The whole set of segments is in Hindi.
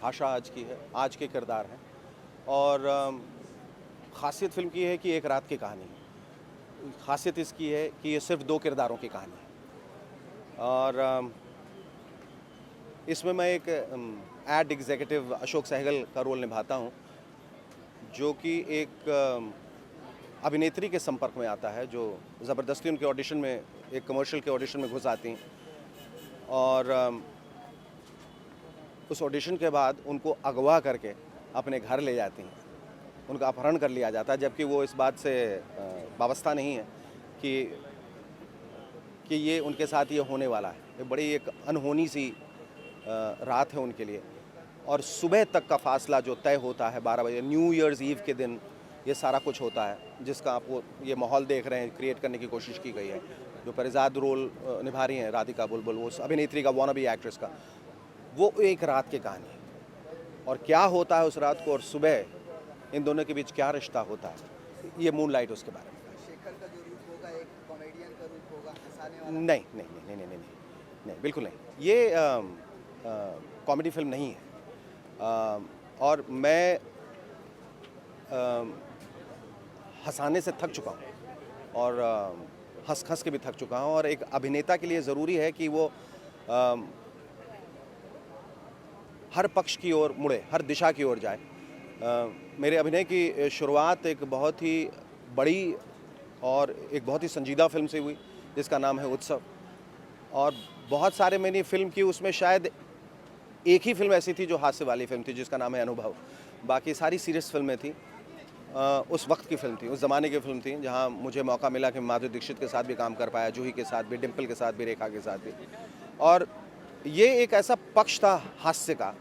भाषा आज की है, आज के किरदार हैं और ख़ासियत फ़िल्म की है कि एक रात की कहानी है। ख़ासियत इसकी है कि ये सिर्फ़ 2 किरदारों की कहानी है और इसमें मैं एक एड एग्ज़ीक्यूटिव अशोक सहगल का रोल निभाता हूँ, जो कि एक अभिनेत्री के संपर्क में आता है, जो ज़बरदस्ती उनके ऑडिशन में, एक कमर्शियल के ऑडिशन में घुस आती हैं और उस ऑडिशन के बाद उनको अगवा करके अपने घर ले जाती हैं। उनका अपहरण कर लिया जाता है, जबकि वो इस बात से वाबस्ता नहीं है कि ये उनके साथ ये होने वाला है। ये बड़ी एक अनहोनी सी रात है उनके लिए और सुबह तक का फासला जो तय होता है 12 बजे, न्यू ईयर्स ईव के दिन ये सारा कुछ होता है, जिसका आप वो ये माहौल देख रहे हैं, क्रिएट करने की कोशिश की गई है। जो परिजात रोल निभा रही हैं राधिका बुलबुल, वो उस अभिनेत्री का, वॉनाबी एक्ट्रेस का, वो एक रात की कहानी है और क्या होता है उस रात को और सुबह इन दोनों के बीच क्या रिश्ता होता है, ये मूनलाइट उसके बारे में। शेखर का जो रूप होगा एक कॉमेडियन का रूप होगा, हंसाने वाला। नहीं नहीं नहीं नहीं नहीं नहीं नहीं नहीं, बिल्कुल नहीं। ये कॉमेडी फिल्म नहीं है और मैं हंसाने से थक चुका हूँ और हंस हंस के भी थक चुका हूँ और एक अभिनेता के लिए ज़रूरी है कि वो हर पक्ष की ओर मुड़े, हर दिशा की ओर जाए। मेरे अभिनय की शुरुआत एक बहुत ही बड़ी और एक बहुत ही संजीदा फिल्म से हुई, जिसका नाम है उत्सव। और बहुत सारे मैंने फिल्म की, उसमें शायद एक ही फिल्म ऐसी थी जो हास्य वाली फिल्म थी, जिसका नाम है अनुभव। बाकी सारी सीरियस फिल्में थी। उस वक्त की फिल्म थी, उस ज़माने की फिल्म थी, जहाँ मुझे मौका मिला कि माधुरी दीक्षित के साथ भी काम कर पाया, जूही के साथ भी, डिम्पल के साथ भी, रेखा के साथ भी। और ये एक ऐसा पक्ष था हास्य का,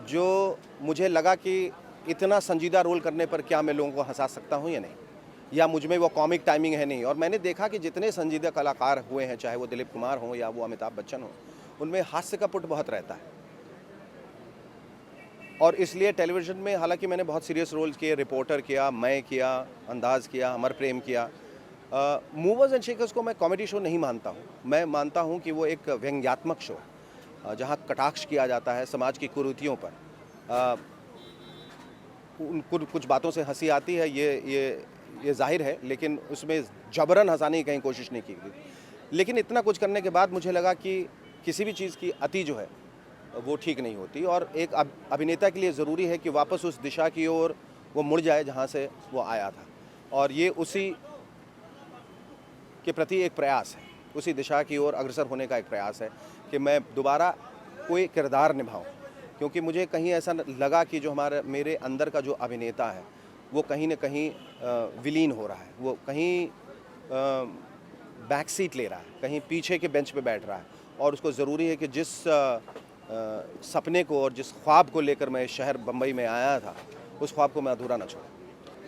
जो मुझे लगा कि इतना संजीदा रोल करने पर क्या मैं लोगों को हंसा सकता हूँ या नहीं, या मुझ में वो कॉमिक टाइमिंग है नहीं। और मैंने देखा कि जितने संजीदा कलाकार हुए हैं, चाहे वो दिलीप कुमार हों या वो अमिताभ बच्चन हों, उनमें हास्य का पुट बहुत रहता है। और इसलिए टेलीविज़न में हालांकि मैंने बहुत सीरियस रोल्स किए, रिपोर्टर किया, मैं किया, अंदाज़ किया, अमर प्रेम किया। मूवर्स एंड शेकर्स को मैं कॉमेडी शो नहीं मानता हूँ। मैं मानता हूँ कि वो एक व्यंग्यात्मक शो, जहाँ कटाक्ष किया जाता है समाज की कुरीतियों पर। उन कुछ बातों से हंसी आती है, ये जाहिर है, लेकिन उसमें जबरन हंसाने की कहीं कोशिश नहीं की गई। लेकिन इतना कुछ करने के बाद मुझे लगा कि किसी भी चीज़ की अति जो है वो ठीक नहीं होती और एक अभिनेता के लिए ज़रूरी है कि वापस उस दिशा की ओर वो मुड़ जाए जहाँ से वो आया था। और ये उसी के प्रति एक प्रयास है, उसी दिशा की ओर अग्रसर होने का एक प्रयास है कि मैं दोबारा कोई किरदार निभाऊं, क्योंकि मुझे कहीं ऐसा लगा कि जो मेरे अंदर का जो अभिनेता है वो कहीं न कहीं विलीन हो रहा है, वो कहीं बैक सीट ले रहा है, कहीं पीछे के बेंच पे बैठ रहा है। और उसको ज़रूरी है कि जिस सपने को और जिस ख्वाब को लेकर मैं शहर बम्बई में आया था, उस ख्वाब को मैं अधूरा न छोड़ूं।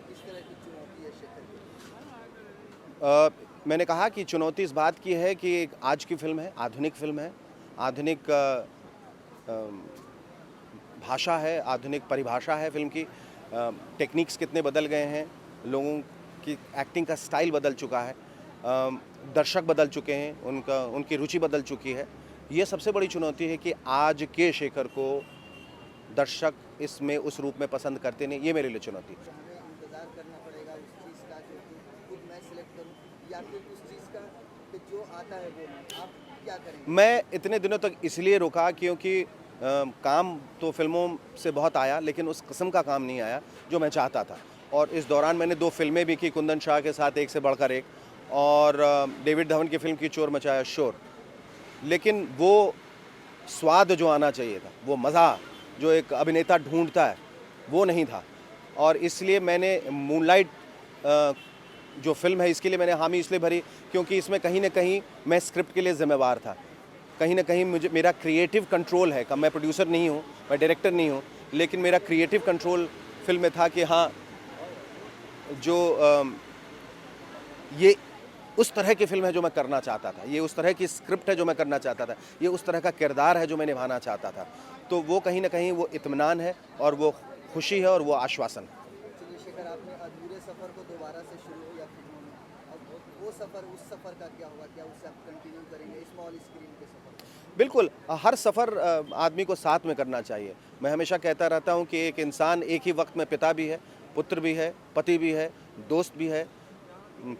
किस तरह की चुनौती है शेखर के लिए? मैंने कहा कि चुनौती इस बात की है कि एक आज की फिल्म है, आधुनिक फिल्म है, आधुनिक भाषा है, आधुनिक परिभाषा है फिल्म की। टेक्निक्स कितने बदल गए हैं, लोगों की एक्टिंग का स्टाइल बदल चुका है, दर्शक बदल चुके हैं, उनकी रुचि बदल चुकी है। ये सबसे बड़ी चुनौती है कि आज के शेखर को दर्शक इसमें उस रूप में पसंद करते नहीं, ये मेरे लिए चुनौती है। हमें इंतजार करना पड़ेगा उस चीज़ का जो कि खुद मैं सिलेक्ट करूं, या फिर उस चीज़ का कि जो आता है वो आप क्या करेंगे? मैं इतने दिनों तक इसलिए रुका क्योंकि काम तो फिल्मों से बहुत आया, लेकिन उस किस्म का काम नहीं आया जो मैं चाहता था। और इस दौरान मैंने 2 फिल्में भी की कुंदन शाह के साथ, एक से बढ़कर एक, और डेविड धवन की फिल्म की चोर मचाया शोर। लेकिन वो स्वाद जो आना चाहिए था, वो मज़ा जो एक अभिनेता ढूंढता है, वो नहीं था। और इसलिए मैंने मूनलाइट जो फिल्म है, इसके लिए मैंने हामी इसलिए भरी क्योंकि इसमें कहीं न कहीं मैं स्क्रिप्ट के लिए ज़िम्मेवार था। कहीं न कहीं मेरा क्रिएटिव कंट्रोल है। मैं प्रोड्यूसर नहीं हूँ, मैं डायरेक्टर नहीं हूँ, लेकिन मेरा क्रिएटिव कंट्रोल फिल्म में था कि हाँ, जो ये उस तरह की फ़िल्म है जो मैं करना चाहता था, ये उस तरह की स्क्रिप्ट है जो मैं करना चाहता था, ये उस तरह का किरदार है जो मैं निभाना चाहता था। तो वो कहीं न कहीं वो इत्मीनान है और वो खुशी है और वो आश्वासन है। चलिए शेखर, आपने अधूरे सफ़र को दोबारा से शुरू किया फिल्मों में, अब वो सफ़र, उस सफ़र का क्या हुआ? क्या उससे आप कंटिन्यू करेंगे स्मॉल स्क्रीन के सफ़र? बिल्कुल, हर सफ़र आदमी को साथ में करना चाहिए। मैं हमेशा कहता रहता हूँ कि एक इंसान एक ही वक़्त में पिता भी है, पुत्र भी है, पति भी है, दोस्त भी है,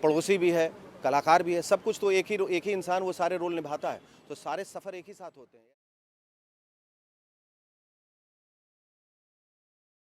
पड़ोसी भी है, कलाकार भी है, सब कुछ तो एक ही इंसान वो सारे रोल निभाता है। तो सारे सफ़र एक ही साथ होते हैं।